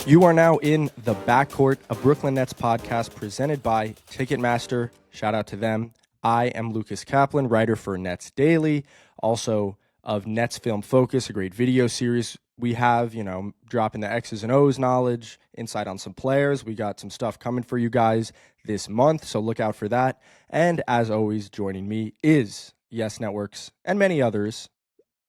You are now in the Backcourt, a Brooklyn Nets podcast presented by Ticketmaster. Shout out to them. I am Lucas Kaplan, writer for NetsDaily, also of Nets Film Focus, a great video series we have, dropping the X's and O's knowledge, insight on some players. We got some stuff coming for you guys this month, so look out for that. And as always, joining me is Yes Networks and many others,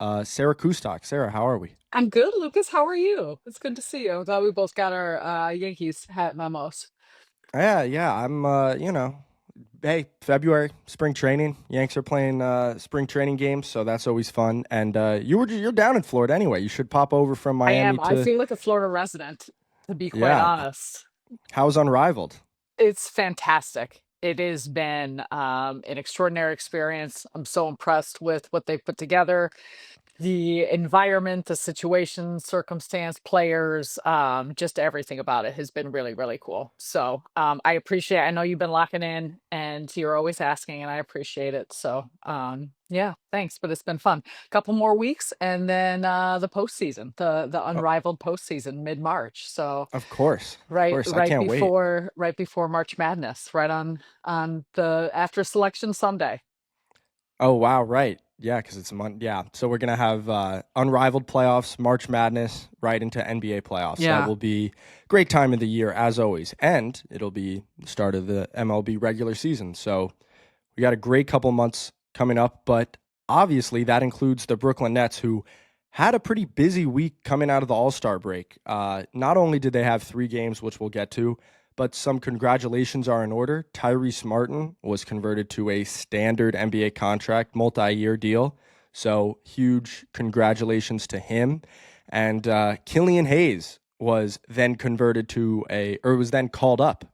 Sarah Kustok. Sarah, how are we? I'm good, Lucas. How are you? It's good to see you. I'm glad we both got our Yankees hat memos. Yeah. I'm, hey, February, spring training. Yanks are playing spring training games, so that's always fun. And you're down in Florida anyway. You should pop over from I Miami am. I to, feel like a Florida resident, to be quite yeah. honest. How's Unrivaled? It's fantastic. It has been an extraordinary experience. I'm so impressed with what they put together. The environment, the situation, circumstance, players, just everything about it has been really, really cool. So I appreciate I know you've been locking in and you're always asking, and I appreciate it. So yeah, thanks. But it's been fun. Couple more weeks and then the postseason, the Oh, unrivaled postseason mid-March. So of course. right I right can't wait. before March Madness, right on the after selection Sunday. Oh, wow, right. Yeah, because it's a month. Yeah, so we're going to have Unrivaled playoffs, March Madness, right into NBA playoffs. That Yeah. will be a great time of the year, as always. And it'll be the start of the MLB regular season. So we got a great couple months coming up, but obviously that includes the Brooklyn Nets, who had a pretty busy week coming out of the All-Star break. Not only did they have 3 games, which we'll get to, but some congratulations are in order. Tyrese Martin was converted to a standard NBA contract, multi-year deal. So huge congratulations to him. And Killian Hayes was then was then called up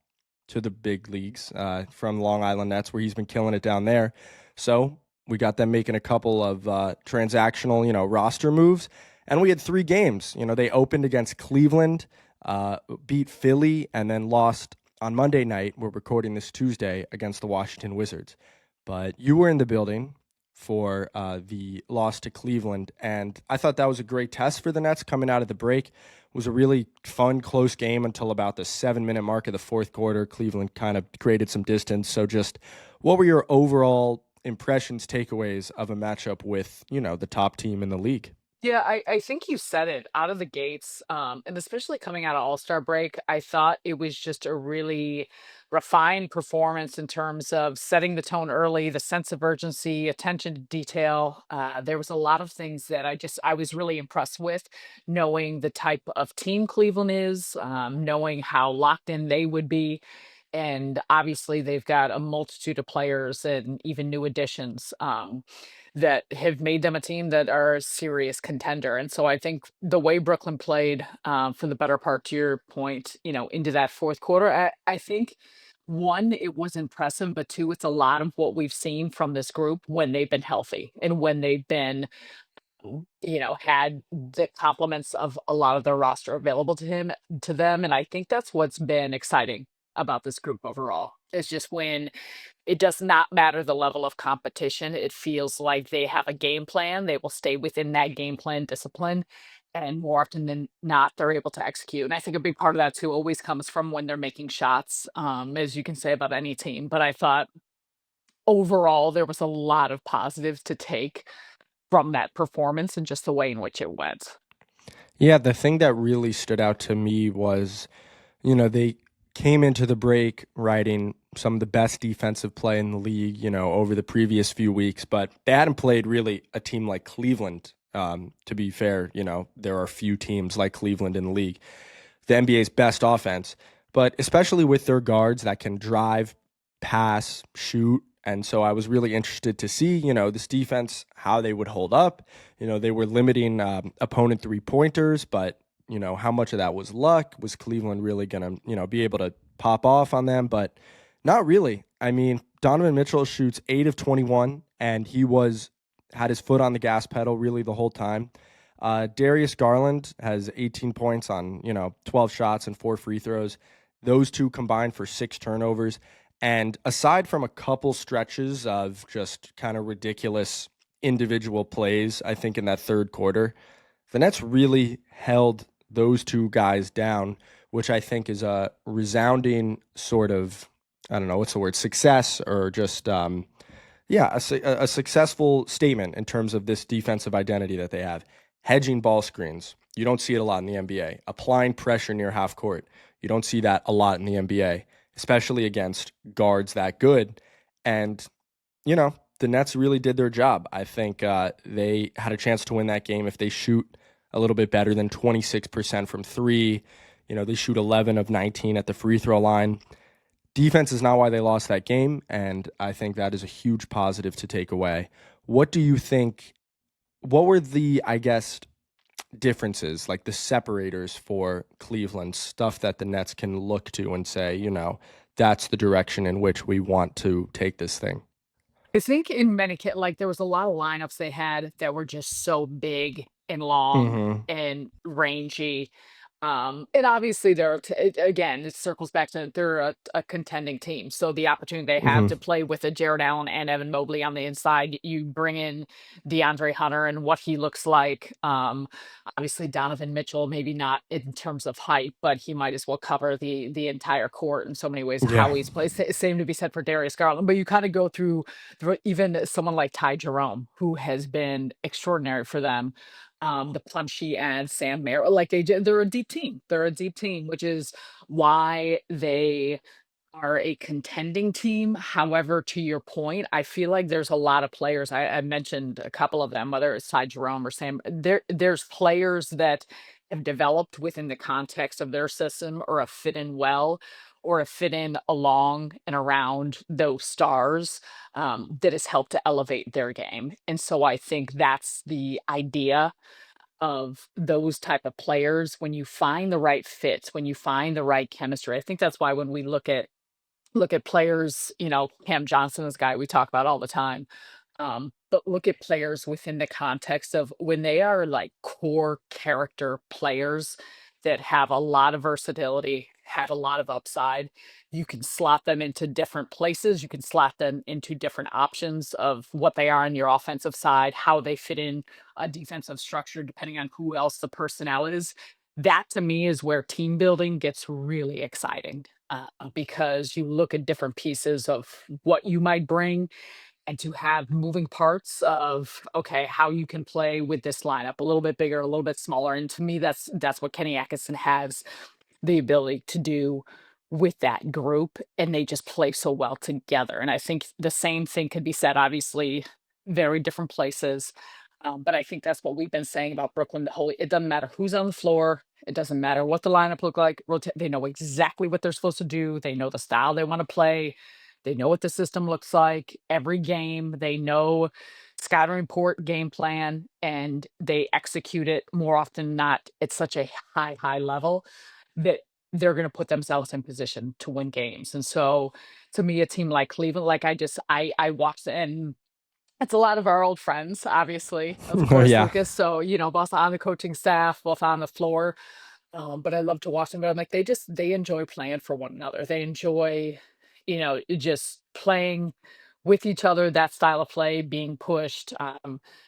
to the big leagues from Long Island Nets, where he's been killing it down there. So we got them making a couple of transactional, roster moves. And we had 3 games. They opened against Cleveland, beat Philly, and then lost on Monday night. We're recording this Tuesday against the Washington Wizards. But you were in the building for the loss to Cleveland, and I thought that was a great test for the Nets coming out of the break. It was a really fun, close game until about the 7-minute mark of the fourth quarter. Cleveland kind of created some distance. So just what were your overall impressions, takeaways of a matchup with, the top team in the league? Yeah, I think you said it out of the gates, and especially coming out of All-Star break, I thought it was just a really refined performance in terms of setting the tone early, the sense of urgency, attention to detail. There was a lot of things that I was really impressed with, knowing the type of team Cleveland is, knowing how locked in they would be. And obviously, they've got a multitude of players and even new additions. That have made them a team that are a serious contender. And so I think the way Brooklyn played for the better part, to your point, into that fourth quarter, I think one, it was impressive, but two, it's a lot of what we've seen from this group when they've been healthy and when they've been, had the compliments of a lot of their roster available to them. And I think that's what's been exciting about this group overall. It's just when it does not matter the level of competition. It feels like they have a game plan. They will stay within that game plan discipline. And more often than not, they're able to execute. And I think a big part of that too always comes from when they're making shots, as you can say about any team. But I thought overall there was a lot of positives to take from that performance and just the way in which it went. Yeah, the thing that really stood out to me was, they came into the break riding some of the best defensive play in the league, over the previous few weeks, but they hadn't played really a team like Cleveland. To be fair, there are few teams like Cleveland in the league, the NBA's best offense, but especially with their guards that can drive, pass, shoot. And so I was really interested to see, this defense, how they would hold up. They were limiting opponent 3-pointers, but how much of that was luck? Was Cleveland really going to, be able to pop off on them? But not really. I mean, Donovan Mitchell shoots 8 of 21, and he had his foot on the gas pedal really the whole time. Darius Garland has 18 points on, 12 shots and 4 free throws. Those two combined for 6 turnovers. And aside from a couple stretches of just kind of ridiculous individual plays, I think in that third quarter, the Nets really held those two guys down, which I think is a resounding sort of, I don't know, what's the word, success, or just, a successful statement in terms of this defensive identity that they have. Hedging ball screens. You don't see it a lot in the NBA. Applying pressure near half court. You don't see that a lot in the NBA, especially against guards that good. And, the Nets really did their job. I think they had a chance to win that game if they shoot a little bit better than 26% from three. They shoot 11 of 19 at the free throw line. Defense is not why they lost that game, and I think that is a huge positive to take away. What do you think? What were the, I guess, differences, like the separators for Cleveland, stuff that the Nets can look to and say, that's the direction in which we want to take this thing? I think in many like there was a lot of lineups they had that were just so big and long Mm-hmm. and rangy. And obviously again, it circles back to they're a contending team. So the opportunity they have Mm-hmm. to play with a Jared Allen and Evan Mobley on the inside, you bring in DeAndre Hunter and what he looks like. Obviously Donovan Mitchell, maybe not in terms of height, but he might as well cover the entire court in so many ways. Yeah. How he's played, same to be said for Darius Garland. But you kind of go through even someone like Ty Jerome, who has been extraordinary for them. The Plumshy and Sam Merrill, like they're a deep team. They're a deep team, which is why they are a contending team. However, to your point, I feel like there's a lot of players. I mentioned a couple of them, whether it's Ty Jerome or Sam. There's players that have developed within the context of their system or have fit in well or have fit in along and around those stars that has helped to elevate their game. And so I think that's the idea of those type of players when you find the right fits, when you find the right chemistry. I think that's why when we look at players, Cam Johnson is a guy we talk about all the time. But look at players within the context of when they are like core character players that have a lot of versatility, have a lot of upside. You can slot them into different places. You can slot them into different options of what they are on your offensive side, how they fit in a defensive structure, depending on who else the personnel is. That to me is where team building gets really exciting because you look at different pieces of what you might bring and to have moving parts of okay how you can play with this lineup a little bit bigger, a little bit smaller. And to me that's what Kenny Atkinson has the ability to do with that group, and they just play so well together. And I think the same thing could be said, obviously very different places, but I think that's what we've been saying about Brooklyn. It doesn't matter who's on the floor. It doesn't matter what the lineup look like. They know exactly what they're supposed to do. They know the style they want to play. They know what the system looks like every game. They know scouting report game plan, and they execute it more often than not at such a high level that they're going to put themselves in position to win games. And so to me, a team like Cleveland, like I watched, and it's a lot of our old friends, obviously, of Oh, course, yeah. Lucas. So, both on the coaching staff, both on the floor. But I love to watch them. But I'm like, they enjoy playing for one another. They enjoy, just playing with each other, that style of play being pushed. I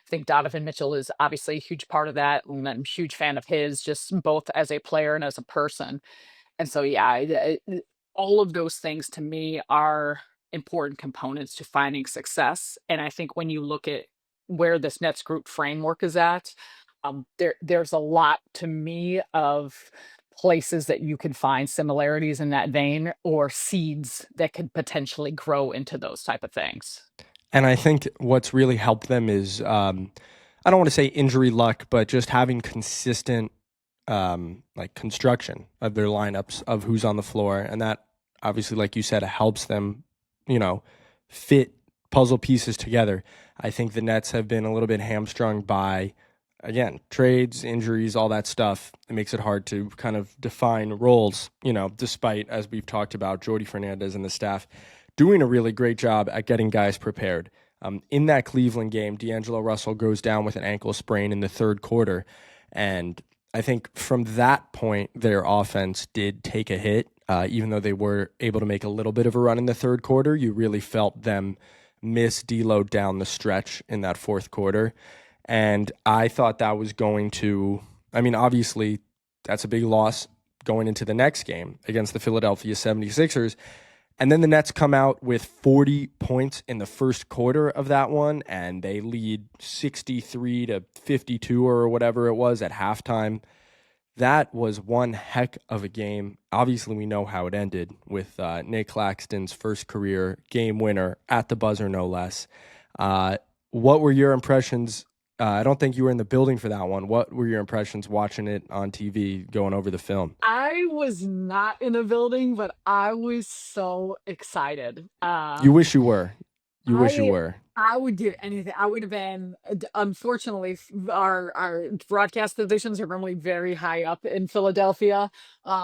think Donovan Mitchell is obviously a huge part of that. And I'm a huge fan of his, just both as a player and as a person. And so, yeah, all of those things to me are important components to finding success. And I think when you look at where this Nets group framework is at, there's a lot to me of places that you can find similarities in that vein or seeds that could potentially grow into those type of things. And I think what's really helped them is, I don't want to say injury luck, but just having consistent, like construction of their lineups of who's on the floor. And that obviously, like you said, helps them, fit puzzle pieces together. I think the Nets have been a little bit hamstrung by, again, trades, injuries, all that stuff. It makes it hard to kind of define roles, despite, as we've talked about, Jordy Fernandez and the staff doing a really great job at getting guys prepared. In that Cleveland game, D'Angelo Russell goes down with an ankle sprain in the third quarter. And I think from that point, their offense did take a hit. Even though they were able to make a little bit of a run in the third quarter, you really felt them miss D'Lo down the stretch in that fourth quarter. And I thought that was going to, obviously, that's a big loss going into the next game against the Philadelphia 76ers. And then the Nets come out with 40 points in the first quarter of that one, and they lead 63-52 or whatever it was at halftime. That was one heck of a game. Obviously, we know how it ended with Nic Claxton's first career game winner at the buzzer, no less. What were your impressions? I don't think you were in the building for that one. What were your impressions watching it on TV, going over the film? I was not in a building, but I was so excited. You wish you were. You wish you I were. I would give anything. I would have been. Unfortunately, our broadcast positions are normally very high up in Philadelphia,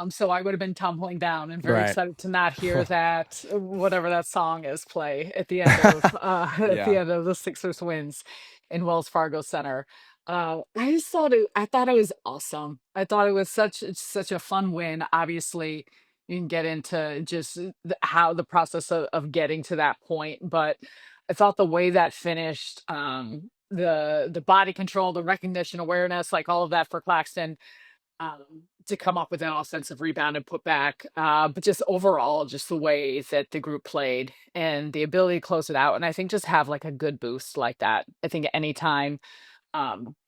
so I would have been tumbling down and very Right. excited to not hear that whatever that song is play at the end of at the Yeah. end of the Sixers wins in Wells Fargo Center. I thought it was awesome. I thought it was such a fun win. Obviously, you can get into just how the process of getting to that point, but I thought the way that finished, the body control, the recognition, awareness, like all of that for Claxton, to come up with an offensive rebound and put back. But just overall, just the way that the group played and the ability to close it out. And I think just have like a good boost like that. I think anytime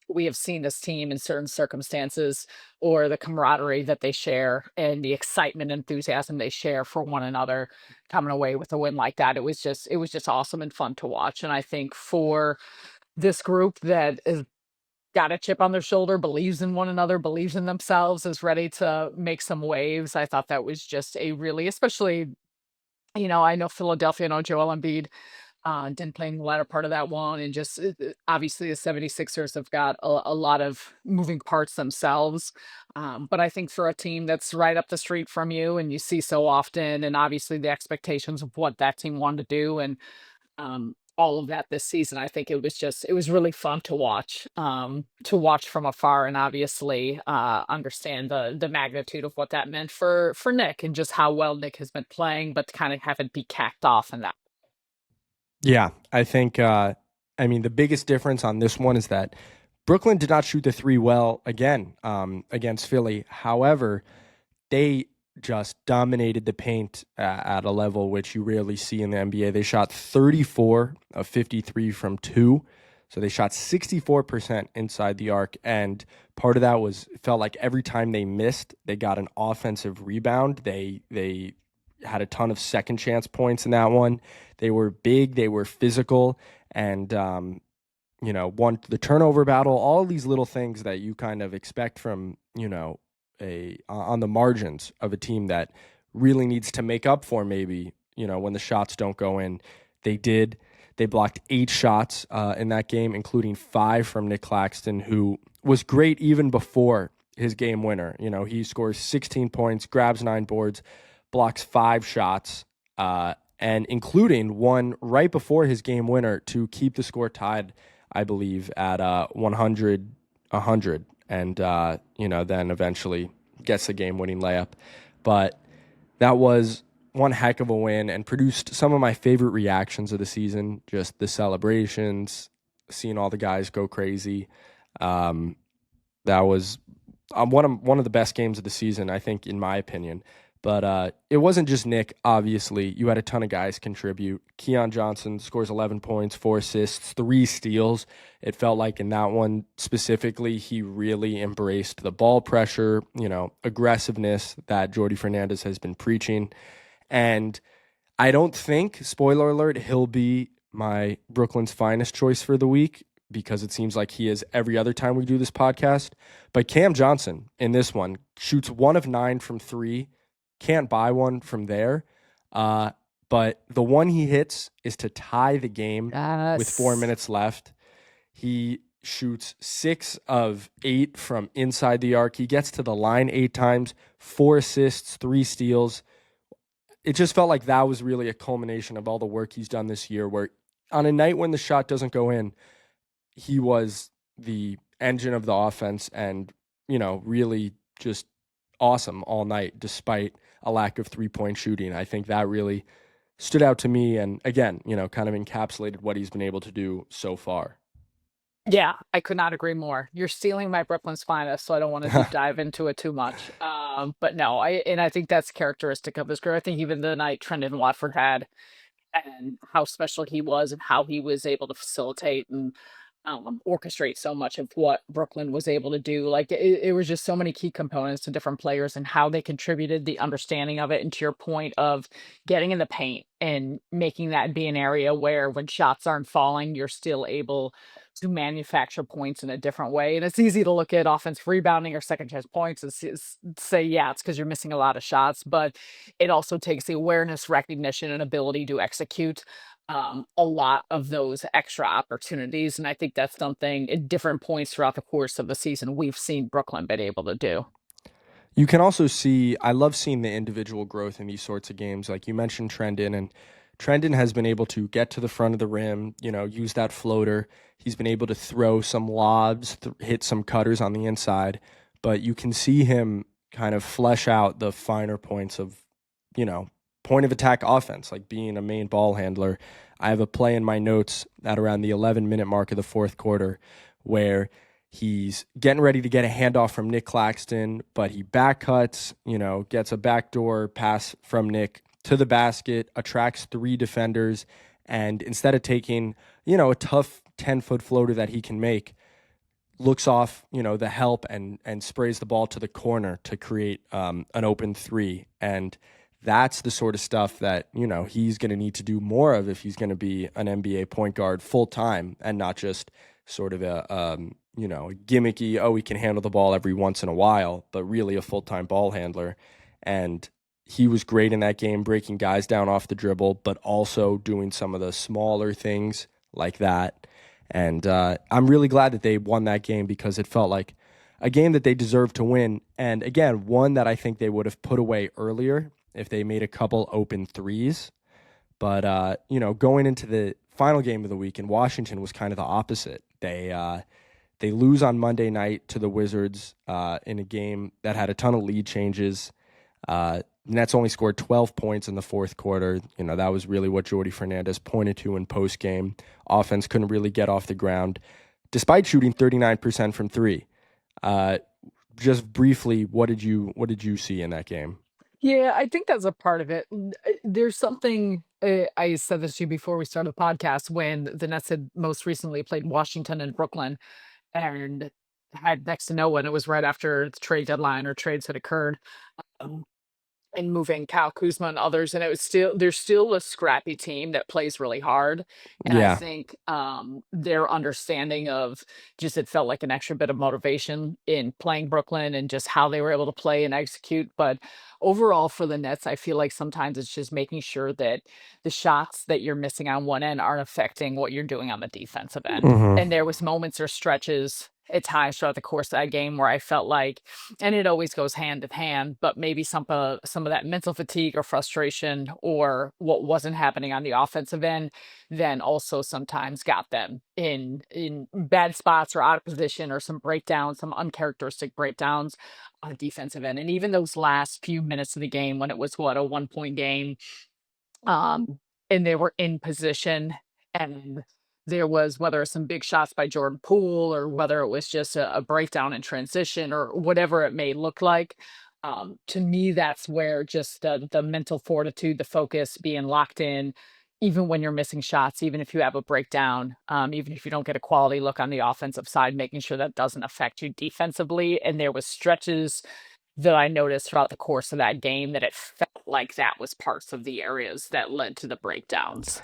we have seen this team in certain circumstances or the camaraderie that they share and the excitement and enthusiasm they share for one another coming away with a win like that, it was just awesome and fun to watch. And I think for this group that is got a chip on their shoulder, believes in one another, believes in themselves, is ready to make some waves, I thought that was just a really, especially, I know Philadelphia, I know Joel Embiid didn't play in the latter part of that one. And just obviously the 76ers have got a lot of moving parts themselves. But I think for a team that's right up the street from you and you see so often, and obviously the expectations of what that team wanted to do and all of that this season, I think it was really fun to watch from afar and obviously understand the magnitude of what that meant for Nick and just how well Nick has been playing, but to kind of have it be capped off in that. Yeah, I think, the biggest difference on this one is that Brooklyn did not shoot the three well again against Philly. However, they just dominated the paint at a level which you rarely see in the NBA. They shot 34 of 53 from two. So they shot 64% inside the arc. And part of that was, it felt like every time they missed, they got an offensive rebound. They had a ton of second chance points in that one. They were big, they were physical, and won the turnover battle, all these little things that you kind of expect from, a on the margins of a team that really needs to make up for maybe, when the shots don't go in. They did. They blocked 8 shots in that game, including 5 from Nic Claxton, who was great even before his game winner. He scores 16 points, grabs 9 boards, blocks 5 shots, and including one right before his game winner to keep the score tied, I believe, at 100, and then eventually gets the game-winning layup. But that was one heck of a win and produced some of my favorite reactions of the season, just the celebrations, seeing all the guys go crazy. That was one of the best games of the season, I think, in my opinion. But it wasn't just Nick, obviously. You had a ton of guys contribute. Keon Johnson scores 11 points, 4 assists, 3 steals. It felt like in that one specifically, he really embraced the ball pressure, aggressiveness that Jordy Fernandez has been preaching. And I don't think, spoiler alert, he'll be my Brooklyn's finest choice for the week because it seems like he is every other time we do this podcast. But Cam Johnson in this one shoots 1 of 9 from 3. Can't buy one from there. But the one he hits is to tie the game with 4 minutes left. He shoots 6 of 8 from inside the arc. He gets to the line 8 times, 4 assists, 3 steals. It just felt like that was really a culmination of all the work he's done this year, where on a night when the shot doesn't go in, he was the engine of the offense and, really just awesome all night despite a lack of three-point shooting. I think that really stood out to me and, again, kind of encapsulated what he's been able to do so far. Yeah, I could not agree more. You're stealing my Brooklyn's finest, so I don't want to deep dive into it too much. But no, I think that's characteristic of his career. I think even the night Trendon Watford had and how special he was and how he was able to facilitate and orchestrate so much of what Brooklyn was able to do. Like it was just so many key components to different players and how they contributed, the understanding of it, and to your point of getting in the paint and making that be an area where when shots aren't falling, you're still able to manufacture points in a different way. And it's easy to look at offensive rebounding or second chance points and say, yeah, it's because you're missing a lot of shots, but it also takes the awareness, recognition, and ability to execute a lot of those extra opportunities. And I think that's something at different points throughout the course of the season we've seen Brooklyn been able to do. You can also see, I love seeing the individual growth in these sorts of games. Like you mentioned Trendon, and Trendon has been able to get to the front of the rim, use that floater. He's been able to throw some lobs, hit some cutters on the inside, but you can see him kind of flesh out the finer points of, point of attack offense, like being a main ball handler. I have a play in my notes at around the 11-minute mark of the fourth quarter where he's getting ready to get a handoff from Nic Claxton, but he back cuts, gets a backdoor pass from Nick to the basket, attracts 3 defenders, and instead of taking, a tough 10-foot floater that he can make, looks off, the help and sprays the ball to the corner to create an open 3. And that's the sort of stuff that, he's going to need to do more of if he's going to be an NBA point guard full time and not just sort of a gimmicky, he can handle the ball every once in a while, but really a full-time ball handler. And he was great in that game, breaking guys down off the dribble, but also doing some of the smaller things like that. And I'm really glad that they won that game because it felt like a game that they deserved to win. And again, one that I think they would have put away earlier if they made a couple open threes. But, going into the final game of the week in Washington was kind of the opposite. They lose on Monday night to the Wizards in a game that had a ton of lead changes. Nets only scored 12 points in the fourth quarter. That was really what Jordi Fernandez pointed to in postgame. Offense couldn't really get off the ground, despite shooting 39% from 3. Just briefly, what did you see in that game? Yeah, I think that's a part of it. There's something I said this to you before we started the podcast when the Nets had most recently played Washington and Brooklyn and had next to no one. It was right after the trade deadline or trades had occurred. Um, and moving Kyle Kuzma and others, and there's still a scrappy team that plays really hard. And I Yeah. think their understanding of just it felt like an extra bit of motivation in playing Brooklyn and just how they were able to play and execute. But overall for the Nets, I feel like sometimes it's just making sure that the shots that you're missing on one end aren't affecting what you're doing on the defensive end. Mm-hmm. And there was moments or stretches at times throughout the course of that game where I felt like, and it always goes hand in hand, but maybe some of that mental fatigue or frustration or what wasn't happening on the offensive end, then also sometimes got them in bad spots or out of position or some breakdowns, some uncharacteristic breakdowns on the defensive end. And even those last few minutes of the game when it was a 1 point game, um, and they were in position and there was whether it's some big shots by Jordan Poole or whether it was just a breakdown in transition or whatever it may look like. To me, that's where just the mental fortitude, the focus, being locked in, even when you're missing shots, even if you have a breakdown, even if you don't get a quality look on the offensive side, making sure that doesn't affect you defensively. And there was stretches that I noticed throughout the course of that game that it felt like that was parts of the areas that led to the breakdowns.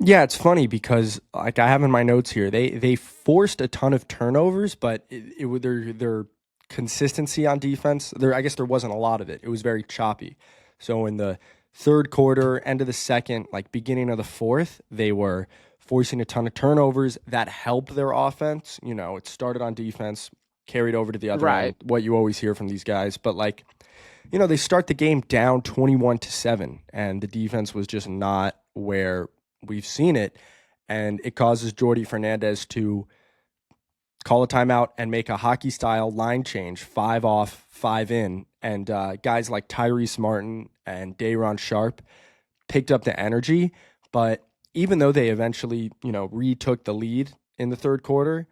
Yeah, it's funny because like I have in my notes here, they forced a ton of turnovers, but their consistency on defense, I guess there wasn't a lot of it. It was very choppy. So in the third quarter, end of the second, like beginning of the fourth, they were forcing a ton of turnovers that helped their offense. It started on defense, carried over to the other end, Right. what you always hear from these guys. But like, they start the game down 21-7, and the defense was just not where we've seen it, and it causes Jordi Fernandez to call a timeout and make a hockey-style line change, 5 off, 5 in, and guys like Tyrese Martin and Day'Ron Sharpe picked up the energy, but even though they eventually, retook the lead in the third quarter,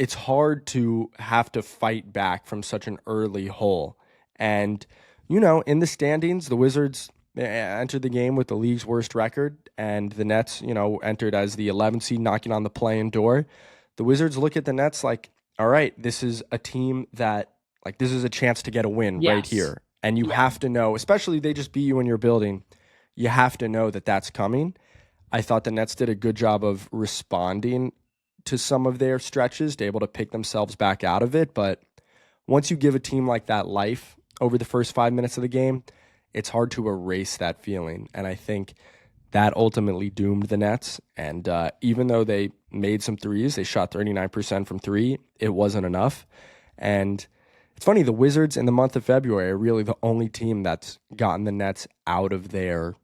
it's hard to have to fight back from such an early hole. And, in the standings, the Wizards entered the game with the league's worst record, and the Nets, entered as the 11th seed, knocking on the play-in door. The Wizards look at the Nets like, all right, this is a team that, like, this is a chance to get a win right here. And you have to know, especially they just beat you in your building, you have to know that that's coming. I thought the Nets did a good job of responding to some of their stretches, to able to pick themselves back out of it. But once you give a team like that life over the first 5 minutes of the game, it's hard to erase that feeling. And I think that ultimately doomed the Nets. And even though they made some threes, they shot 39% from three, it wasn't enough. And it's funny, the Wizards in the month of February are really the only team that's gotten the Nets out of their,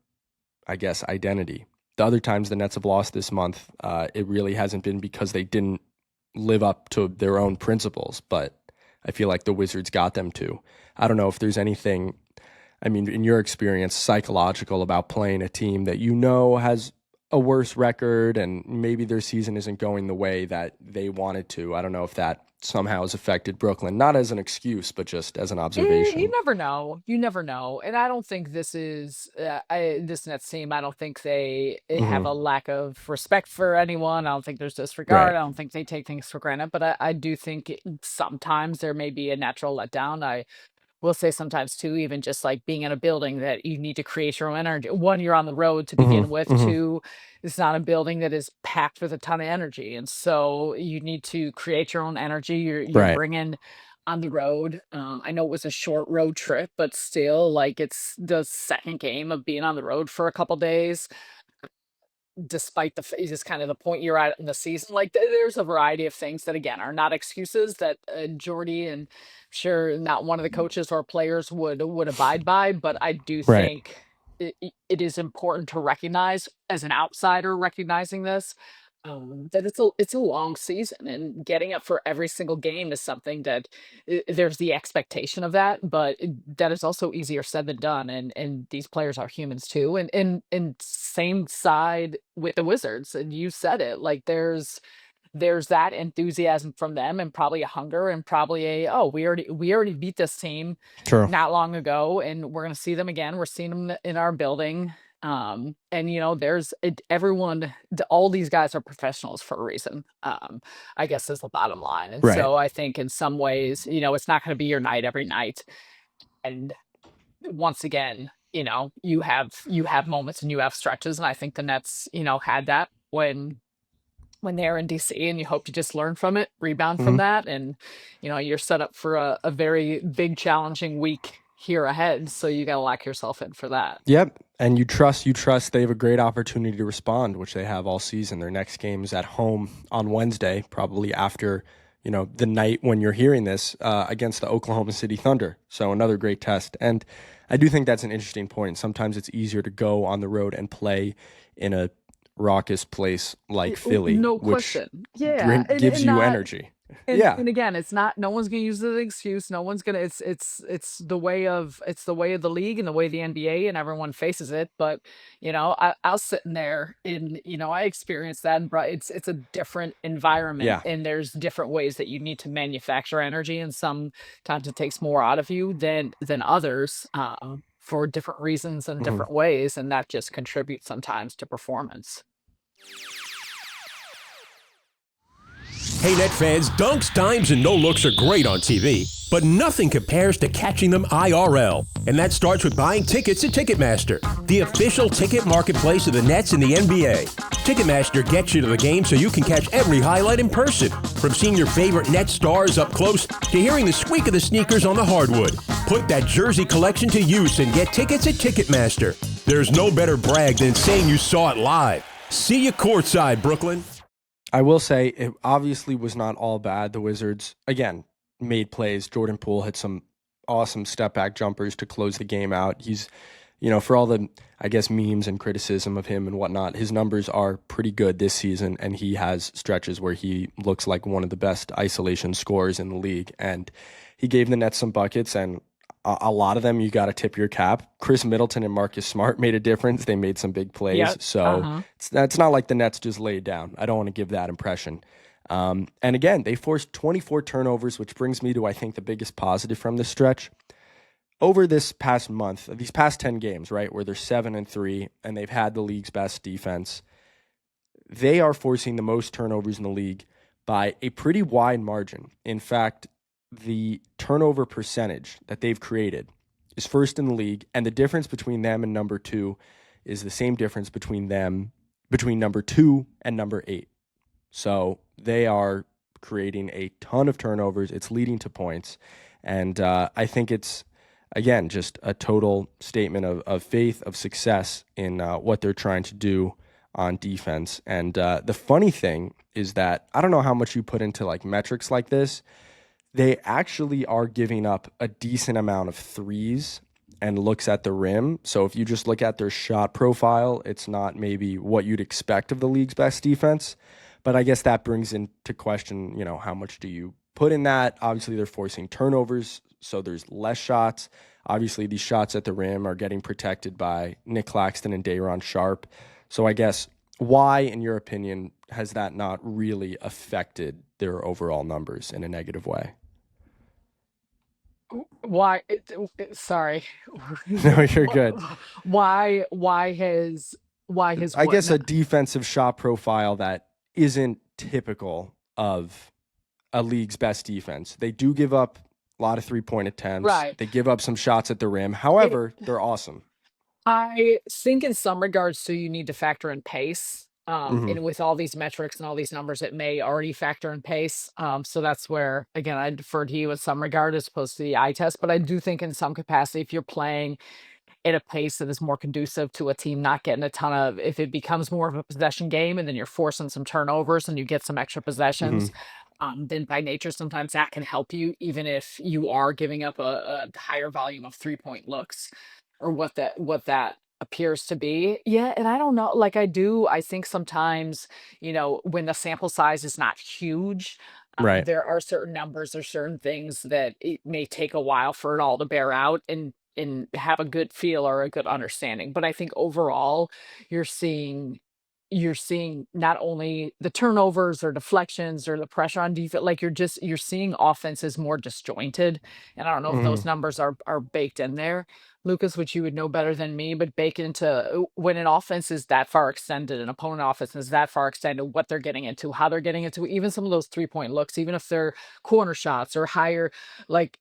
I guess, identity. The other times the Nets have lost this month, it really hasn't been because they didn't live up to their own principles, but I feel like the Wizards got them to. I don't know if there's anything, in your experience, psychological about playing a team that has a worse record and maybe their season isn't going the way that they wanted to. I don't know if that somehow has affected Brooklyn, not as an excuse, but just as an observation. You never know. You never know. And I don't think this is this Nets team. I don't think they have a lack of respect for anyone. I don't think there's disregard. Right. I don't think they take things for granted. But I do think sometimes there may be a natural letdown. I will say sometimes too, even just like being in a building, that you need to create your own energy. One, you're on the road to begin with. Two, it's not a building that is packed with a ton of energy, and so you need to create your own energy. You're Right. bringing on the road. I know it was a short road trip, but still, like, it's the second game of being on the road for a couple days. Despite just kind of the point you're at in the season, like there's a variety of things that again are not excuses that Jordy and sure not one of the coaches or players would abide by, but I do Right. think it is important to recognize as an outsider recognizing this, that it's a long season, and getting up for every single game is something that there's the expectation of that, but that is also easier said than done. And these players are humans too, and same side with the Wizards. And you said it, like there's that enthusiasm from them, and probably a hunger, and probably we already beat this team True. not long ago, and we're gonna see them again. We're seeing them in our building. And there's everyone, all these guys are professionals for a reason. I guess is the bottom line. And Right. so I think in some ways, it's not going to be your night every night. And once again, you have moments and you have stretches, and I think the Nets, had that when they're in DC, and you hope to just learn from it, rebound from that, and you're set up for a very big, challenging week here ahead, so you got to lock yourself in for that. Yep. And you trust they have a great opportunity to respond, which they have all season. Their next game is at home on Wednesday, probably after, the night when you're hearing this, against the Oklahoma City Thunder. So another great test. And I do think that's an interesting point. Sometimes it's easier to go on the road and play in a raucous place like Philly, No which question. Yeah. gives you energy. Yeah. And again, it's not, no one's gonna use it as an excuse. No one's gonna, it's the way of the league and the way the NBA and everyone faces it. But I was sitting there in, I experienced that, and it's a different environment. Yeah. And there's different ways that you need to manufacture energy, and sometimes it takes more out of you than others, for different reasons and different ways, and that just contributes sometimes to performance. Hey, Net fans, dunks, dimes, and no-looks are great on TV, but nothing compares to catching them IRL. And that starts with buying tickets at Ticketmaster, the official ticket marketplace of the Nets and the NBA. Ticketmaster gets you to the game so you can catch every highlight in person, from seeing your favorite Net stars up close to hearing the squeak of the sneakers on the hardwood. Put that jersey collection to use and get tickets at Ticketmaster. There's no better brag than saying you saw it live. See you courtside, Brooklyn. I will say it obviously was not all bad. The Wizards, again, made plays. Jordan Poole had some awesome step-back jumpers to close the game out. He's, for all the, I guess, memes and criticism of him and whatnot, his numbers are pretty good this season, and he has stretches where he looks like one of the best isolation scorers in the league. And he gave the Nets some buckets, and a lot of them you got to tip your cap. Chris Middleton and Marcus Smart made a difference. They made some big plays. Yep. So it's not like the Nets just laid down. I don't want to give that impression. And again, they forced 24 turnovers, which brings me to, I think, the biggest positive from this stretch. Over this past month, these past 10 games, right, where they're 7-3 and they've had the league's best defense, they are forcing the most turnovers in the league by a pretty wide margin. In fact, the turnover percentage that they've created is first in the league, and the difference between them and number 2 is the same difference between number 2 and number 8. So they are creating a ton of turnovers. It's leading to points. And I think it's, again, just a total statement of faith, of success in what they're trying to do on defense. And the funny thing is that I don't know how much you put into like metrics like this. They actually are giving up a decent amount of threes and looks at the rim. So if you just look at their shot profile, it's not maybe what you'd expect of the league's best defense. But I guess that brings into question, how much do you put in that? Obviously, they're forcing turnovers, so there's less shots. Obviously, these shots at the rim are getting protected by Nic Claxton and Day'Ron Sharpe. So I guess why, in your opinion, has that not really affected their overall numbers in a negative way? Why? Sorry. No, you're good. Why has I what? guess a defensive shot profile that isn't typical of a league's best defense. They do give up a lot of three-point attempts. Right. They give up some shots at the rim. However, they're awesome. I think in some regards, so you need to factor in pace. Mhm. And with all these metrics and all these numbers, it may already factor in pace. So that's where, again, I defer to you in some regard as opposed to the eye test. But I do think in some capacity, if you're playing at a pace that is more conducive to a team not getting a ton of, if it becomes more of a possession game and then you're forcing some turnovers and you get some extra possessions, then by nature, sometimes that can help you, even if you are giving up a higher volume of 3-point looks or what that appears to be. Yeah, and I don't know, like I think sometimes, when the sample size is not huge, Right. there are certain numbers or certain things that it may take a while for it all to bear out and have a good feel or a good understanding. But I think overall, you're seeing you're seeing not only the turnovers or deflections or the pressure on defense, like you're seeing offenses more disjointed. And I don't know if those Mhm. numbers are baked in there, Lucas, which you would know better than me, but bake into when an offense is that far extended, an opponent offense is that far extended, what they're getting into, how they're getting into, even some of those 3-point looks, even if they're corner shots or higher, like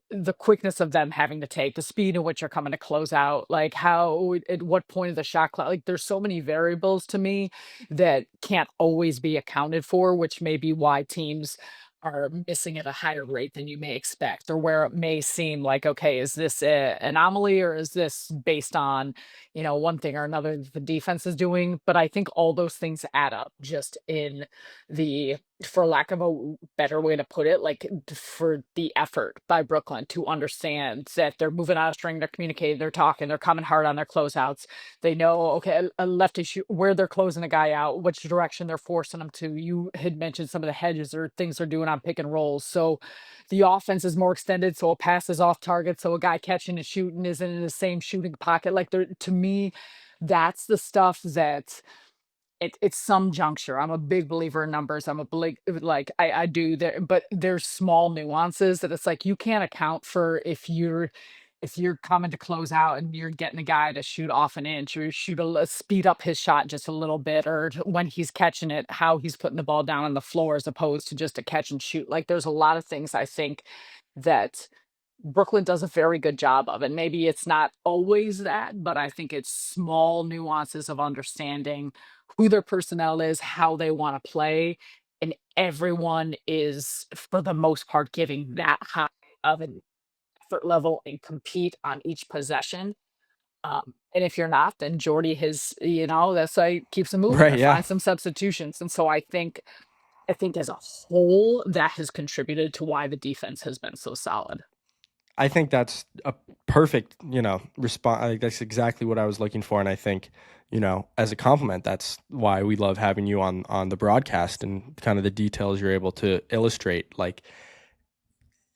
the quickness of them having to take, the speed in which you're coming to close out, like how, at what point of the shot clock, like there's so many variables to me that can't always be accounted for, which may be why teams are missing at a higher rate than you may expect, or where it may seem like, okay, is this an anomaly or is this based on, one thing or another that the defense is doing? But I think all those things add up just in the, for lack of a better way to put it, like for the effort by Brooklyn to understand that they're moving out of string, they're communicating, they're talking, they're coming hard on their closeouts. They know, okay, a lefty shoot where they're closing a guy out, which direction they're forcing them to. You had mentioned some of the hedges or things they're doing on pick and rolls. So the offense is more extended, so a pass is off target, so a guy catching and shooting isn't in the same shooting pocket. Like to me, that's the stuff that it's some juncture. I'm a big believer in numbers. I'm a big, like I do there, but there's small nuances that it's like you can't account for if you're coming to close out and you're getting a guy to shoot off an inch or speed up his shot just a little bit, or when he's catching it, how he's putting the ball down on the floor as opposed to just a catch and shoot. Like there's a lot of things I think that Brooklyn does a very good job of. And maybe it's not always that, but I think it's small nuances of understanding who their personnel is, how they want to play. And everyone is, for the most part, giving that high of an effort level and compete on each possession. And if you're not, then Jordy has, that's why he keeps them moving Right. or Yeah. find some substitutions. And so I think as a whole, that has contributed to why the defense has been so solid. I think that's a perfect, response. I think that's exactly what I was looking for. And I think, as a compliment, that's why we love having you on the broadcast and kind of the details you're able to illustrate. Like,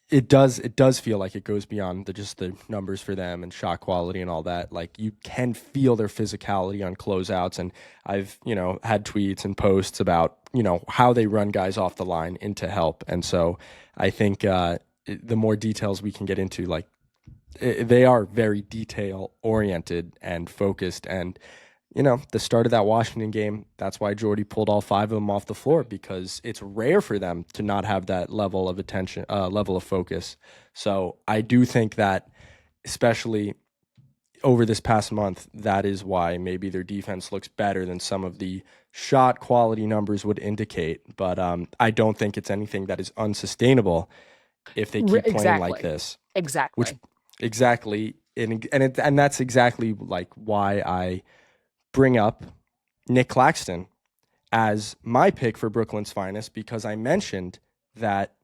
it does feel like it goes beyond just the numbers for them and shot quality and all that. Like, you can feel their physicality on closeouts, and I've had tweets and posts about how they run guys off the line into help. And so I think the more details we can get into, like, they are very detail oriented and focused. And the start of that Washington game, that's why Jordy pulled all 5 of them off the floor, because it's rare for them to not have that level of attention, level of focus. So I do think that, especially over this past month, that is why maybe their defense looks better than some of the shot quality numbers would indicate. But I don't think it's anything that is unsustainable if they keep playing like this. Exactly. Exactly. And that's exactly like why I bring up Nic Claxton as my pick for Brooklyn's finest, because I mentioned that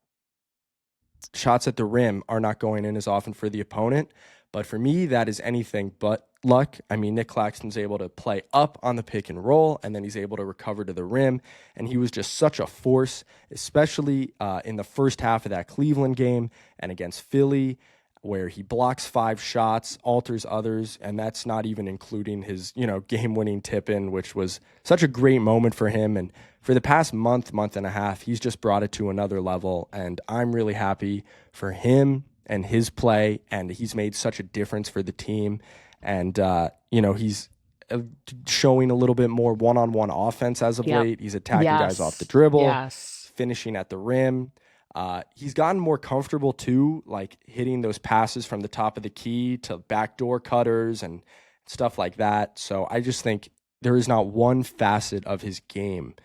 shots at the rim are not going in as often for the opponent. But for me, that is anything but luck. I mean, Nic Claxton's able to play up on the pick and roll, and then he's able to recover to the rim. And he was just such a force, especially in the first half of that Cleveland game and against Philly, where he blocks 5 shots, alters others, and that's not even including his, game-winning tip-in, which was such a great moment for him. And for the past month and a half, he's just brought it to another level, and I'm really happy for him and his play, and he's made such a difference for the team. And, he's showing a little bit more one-on-one offense as of late. He's attacking guys off the dribble, finishing at the rim. He's gotten more comfortable too, like hitting those passes from the top of the key to backdoor cutters and stuff like that. So I just think there is not one facet of his game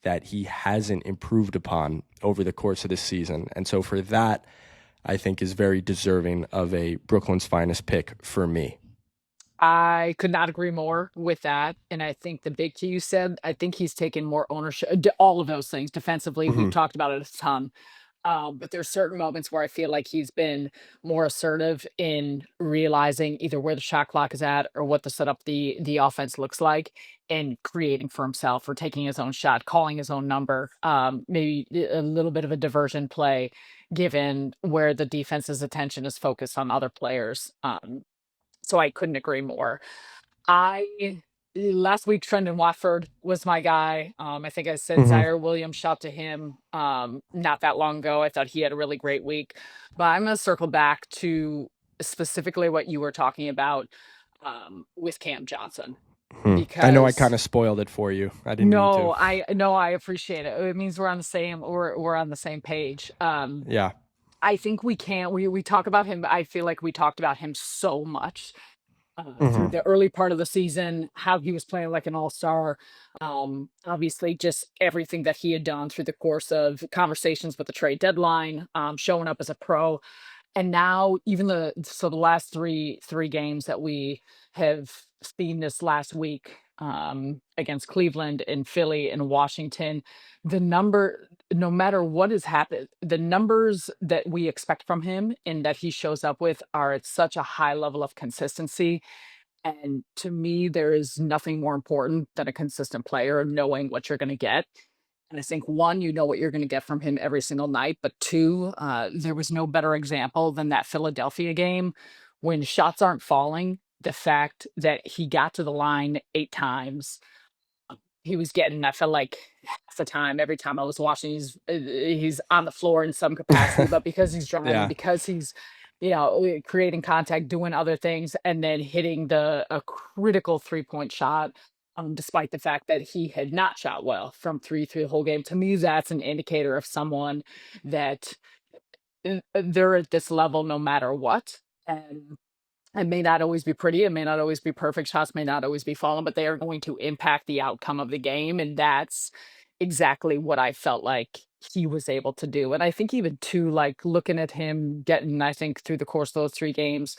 that he hasn't improved upon over the course of this season. And so for that, I think is very deserving of a Brooklyn's finest pick for me. I could not agree more with that. And I think the big key you said, I think he's taken more ownership, all of those things defensively. We've talked about it a ton. But there's certain moments where I feel like he's been more assertive in realizing either where the shot clock is at or what the setup the offense looks like, and creating for himself or taking his own shot, calling his own number. Maybe a little bit of a diversion play, given where the defense's attention is focused on other players. So I couldn't agree more. I Last week, Trendon Watford was my guy. I think I said Zaire Williams, shout to him not that long ago. I thought he had a really great week. But I'm going to circle back to specifically what you were talking about with Cam Johnson. I know I Because kind of spoiled it for you. I didn't mean to. I appreciate it. It means we're on the same page. Yeah. I think we talk about him. I feel like we talked about him so much through the early part of the season, how he was playing like an all-star. Obviously, just everything that he had done through the course of conversations with the trade deadline, showing up as a pro. And now even the last three games that we have seen this last week, against Cleveland and Philly and Washington, no matter what has happened, the numbers that we expect from him and that he shows up with are at such a high level of consistency. And to me, there is nothing more important than a consistent player knowing what you're going to get. And I think, one, you know what you're going to get from him every single night. But two, there was no better example than that Philadelphia game when shots aren't falling. The fact that he got to the line 8 times, he was getting, I felt like half the time, every time I was watching, he's on the floor in some capacity, but because he's driving, Yeah. because he's, creating contact, doing other things, and then hitting a critical 3-point shot, despite the fact that he had not shot well from 3 through the whole game. To me, that's an indicator of someone that they're at this level no matter what. And it may not always be pretty. It may not always be perfect. Shots may not always be falling, but they are going to impact the outcome of the game. And that's exactly what I felt like he was able to do. And I think even too, like looking at him getting, I think through the course of those 3 games,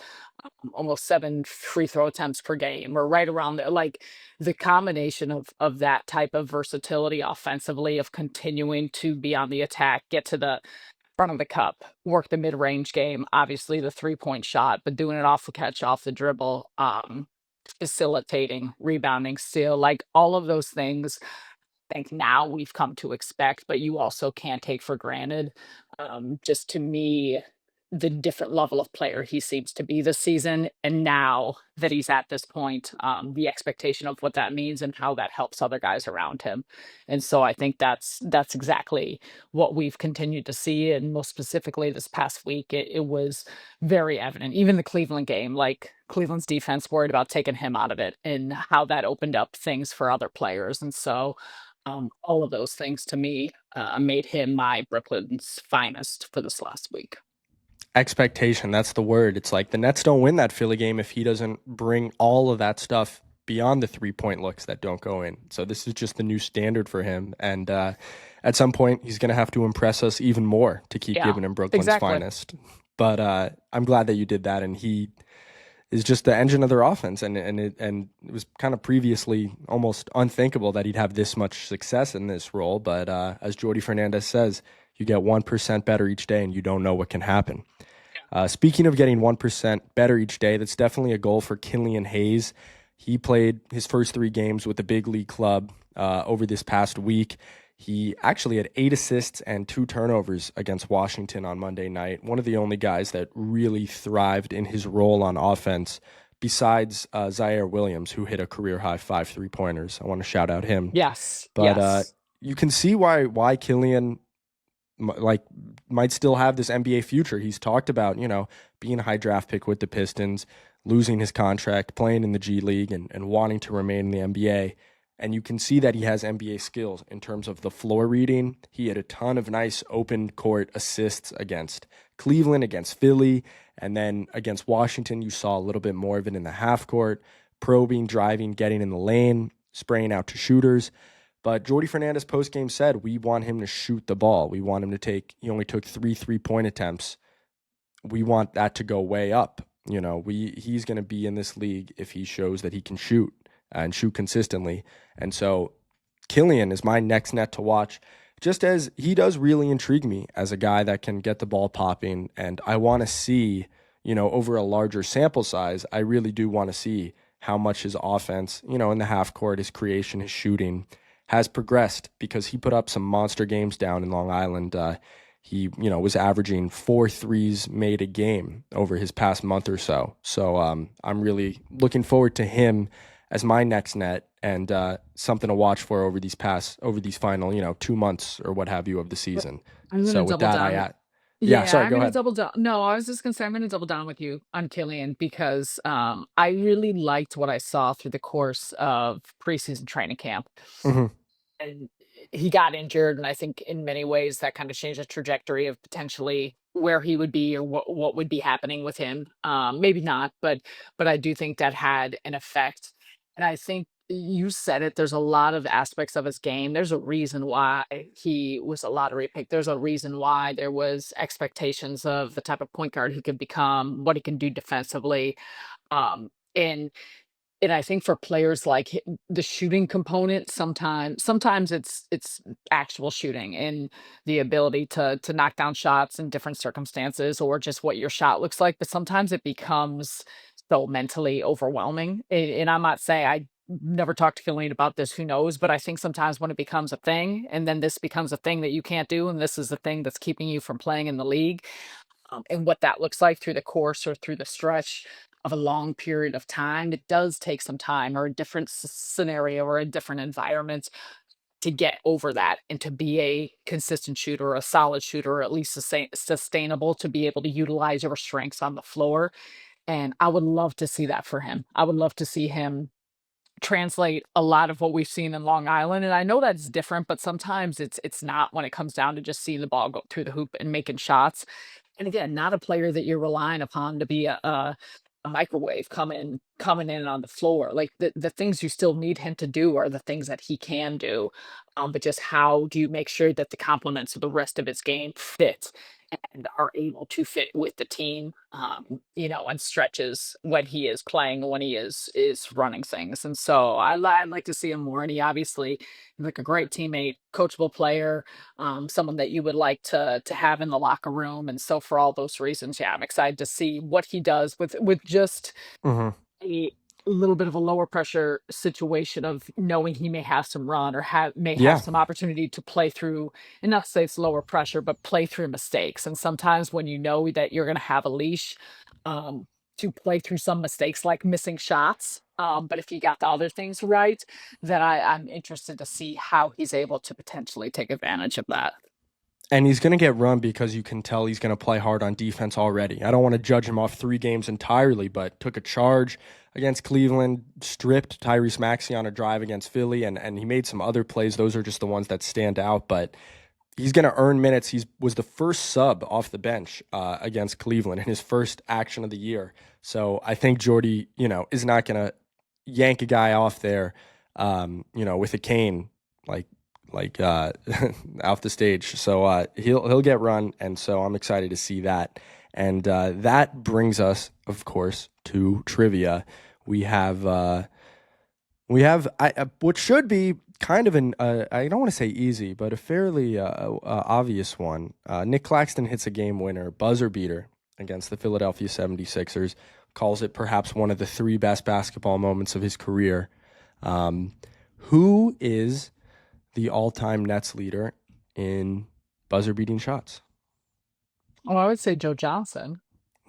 almost 7 free throw attempts per game or right around there, like the combination of that type of versatility offensively, of continuing to be on the attack, get to the front of the cup, work the mid-range game, obviously the 3-point shot, but doing it off the catch, off the dribble, facilitating, rebounding, steal, like all of those things. I think now we've come to expect, but you also can't take for granted. Just to me, the different level of player he seems to be this season. And now that he's at this point, the expectation of what that means and how that helps other guys around him. And so I think that's exactly what we've continued to see. And most specifically this past week, it was very evident. Even the Cleveland game, like Cleveland's defense worried about taking him out of it and how that opened up things for other players. And so all of those things to me made him my Brooklyn's finest for this last week. Expectation, that's the word. It's like the Nets don't win that Philly game if he doesn't bring all of that stuff beyond the 3-point looks that don't go in. So this is just the new standard for him. And at some point, he's going to have to impress us even more to keep giving him Brooklyn's finest. But I'm glad that you did that. And he is just the engine of their offense. And it was kind of previously almost unthinkable that he'd have this much success in this role. But as Jordy Fernandez says, you get 1% better each day and you don't know what can happen. Speaking of getting 1% better each day, that's definitely a goal for Killian Hayes. He played his first 3 games with the big league club over this past week. He actually had 8 assists and 2 turnovers against Washington on Monday night. One of the only guys that really thrived in his role on offense, besides Zaire Williams, who hit a career-high 5 3-pointers. I want to shout out him. Yes. But you can see why Killian might still have this NBA future. He's talked about, being a high draft pick with the Pistons, losing his contract, playing in the G League, and wanting to remain in the NBA. And you can see that he has NBA skills in terms of the floor reading. He had a ton of nice open court assists against Cleveland, against Philly, and then against Washington, you saw a little bit more of it in the half court, probing, driving, getting in the lane, spraying out to shooters. But Jordy Fernandez postgame said, we want him to shoot the ball. We want him to he only took 3 3-point attempts. We want that to go way up. He's going to be in this league if he shows that he can shoot and shoot consistently. And so Killian is my next net to watch, just as he does really intrigue me as a guy that can get the ball popping. And I want to see, over a larger sample size, I really do want to see how much his offense, in the half court, his creation, his shooting, has progressed, because he put up some monster games down in Long Island. He, was averaging 4 threes made a game over his past month or so. So I'm really looking forward to him as my next net, and something to watch for over these final, 2 months or what have you of the season. I'm So gonna with double that, down. sorry, I'm go gonna ahead. double down. No, I was just gonna say I'm gonna double down with you on Killian because I really liked what I saw through the course of preseason training camp. hmm And he got injured, and I think in many ways that kind of changed the trajectory of potentially where he would be or what would be happening with him. Maybe not, but I do think that had an effect. And I think you said it. There's a lot of aspects of his game. There's a reason why he was a lottery pick. There's a reason why there was expectations of the type of point guard he could become, what he can do defensively. Um, and and I think for players like the shooting component, sometimes it's actual shooting and the ability to knock down shots in different circumstances, or just what your shot looks like. But sometimes it becomes so mentally overwhelming. And I'm not saying I never talked to Killian about this, who knows, but I think sometimes when it becomes a thing, and then this becomes a thing that you can't do, and this is the thing that's keeping you from playing in the league, and what that looks like through the course or through the stretch of a long period of time, it does take some time or a different scenario or a different environment to get over that and to be a consistent shooter, or a solid shooter, or at least sustainable, to be able to utilize your strengths on the floor. And I would love to see that for him. I would love to see him translate a lot of what we've seen in Long Island. And I know that's different, but sometimes it's not, when it comes down to just seeing the ball go through the hoop and making shots. And again, not a player that you're relying upon to be a microwave coming in on the floor. Like the things you still need him to do are the things that he can do. But just how do you make sure that the complements of the rest of his game fit and are able to fit with the team, and stretches when he is playing, when he is running things. And so I'd like to see him more. And he obviously is like a great teammate, coachable player, someone that you would like to have in the locker room. And so for all those reasons, yeah, I'm excited to see what he does with just hmm a little bit of a lower pressure situation of knowing he may have some run or may have Yeah. some opportunity to play through, and not to say it's lower pressure, but play through mistakes. And sometimes when you know that you're going to have a leash, um, to play through some mistakes like missing shots. But if you got the other things right, then I'm interested to see how he's able to potentially take advantage of that. And he's going to get run because you can tell he's going to play hard on defense already. I don't want to judge him off 3 games entirely, but took a charge against Cleveland, stripped Tyrese Maxey on a drive against Philly, and he made some other plays. Those are just the ones that stand out, but he's going to earn minutes. He was the first sub off the bench against Cleveland in his first action of the year. So I think Jordy, is not going to yank a guy off there, with a cane, like off the stage. So he'll get run, and so I'm excited to see that. And that brings us, of course, to trivia. We have what should be kind of an I don't want to say easy, but a fairly obvious one. Nic Claxton hits a game winner, buzzer beater against the Philadelphia 76ers. Calls it perhaps one of the 3 best basketball moments of his career. Who is the all-time Nets leader in buzzer-beating shots? Oh, I would say Joe Johnson.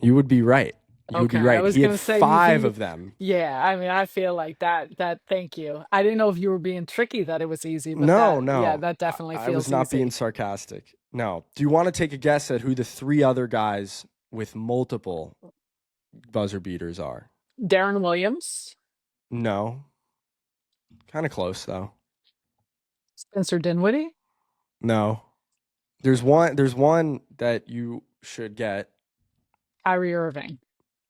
You would be right. You would be Okay, I right. was He gonna had say 5 of them. Yeah, I mean, I feel like that. Thank you. I didn't know if you were being tricky that it was easy, but No, yeah, no. that definitely I feels was not easy. being sarcastic. No. Do you want to take a guess at who the 3 other guys with multiple buzzer beaters are? Darren Williams, No. Kind of close, though. Spencer Dinwiddie. No. There's one that you should get. Kyrie Irving.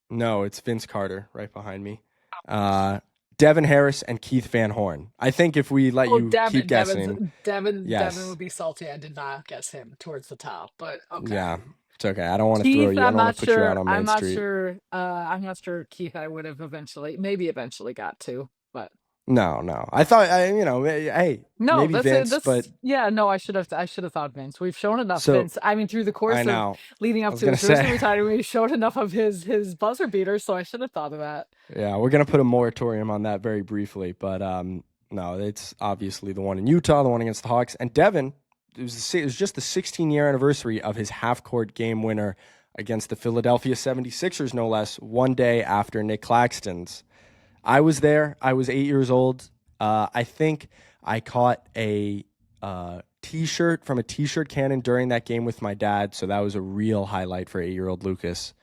No, it's Vince Carter right behind me. Devin Harris and Keith Van Horn. I think if we let you keep guessing. Devin Yes. would be salty. I did not guess him towards the top, but okay. Yeah, it's okay. I don't want to Keith, throw you. I I'm don't want not to put you sure. out on Main I'm not Street. sure. I'm not sure Keith. I would have maybe eventually got to, but No. I thought, hey, no, maybe Vince, but yeah, no. I should have thought Vince. We've shown enough So, Vince. I mean, through the course I of know. leading I up was to gonna his jersey say. retirement, we showed enough of his buzzer beater, so I should have thought of that. Yeah, we're gonna put a moratorium on that very briefly, but no, it's obviously the one in Utah, the one against the Hawks, and Devin. It was just the 16-year anniversary of his half-court game winner against the Philadelphia 76ers, no less, one day after Nic Claxton's. I was there. I was 8 years old. I think I caught a T-shirt from a T-shirt cannon during that game with my dad, so that was a real highlight for 8-year-old Lucas.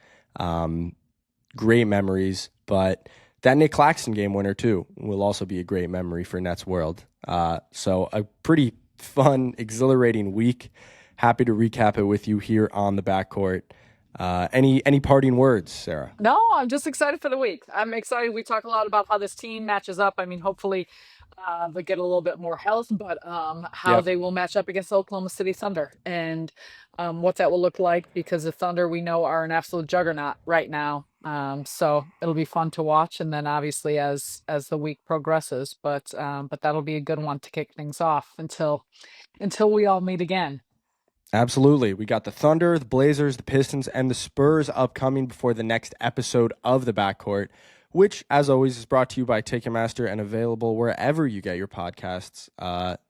Great memories, but that Nic Claxton game winner too will also be a great memory for Nets World. So a pretty fun, exhilarating week. Happy to recap it with you here on the Backcourt. Any parting words, Sarah? No, I'm just excited for the week. I'm excited. We talk a lot about how this team matches up. I mean, hopefully they get a little bit more health, but how Yep. they will match up against the Oklahoma City Thunder and what that will look like, because the Thunder, we know, are an absolute juggernaut right now. So it'll be fun to watch, and then obviously as the week progresses, but that'll be a good one to kick things off until we all meet again. Absolutely. We got the Thunder, the Blazers, the Pistons, and the Spurs upcoming before the next episode of the Backcourt, which, as always, is brought to you by Ticketmaster and available wherever you get your podcasts.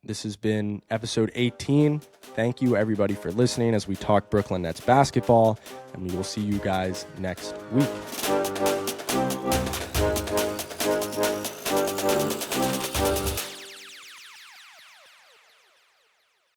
This has been episode 18. Thank you, everybody, for listening as we talk Brooklyn Nets basketball, and we will see you guys next week.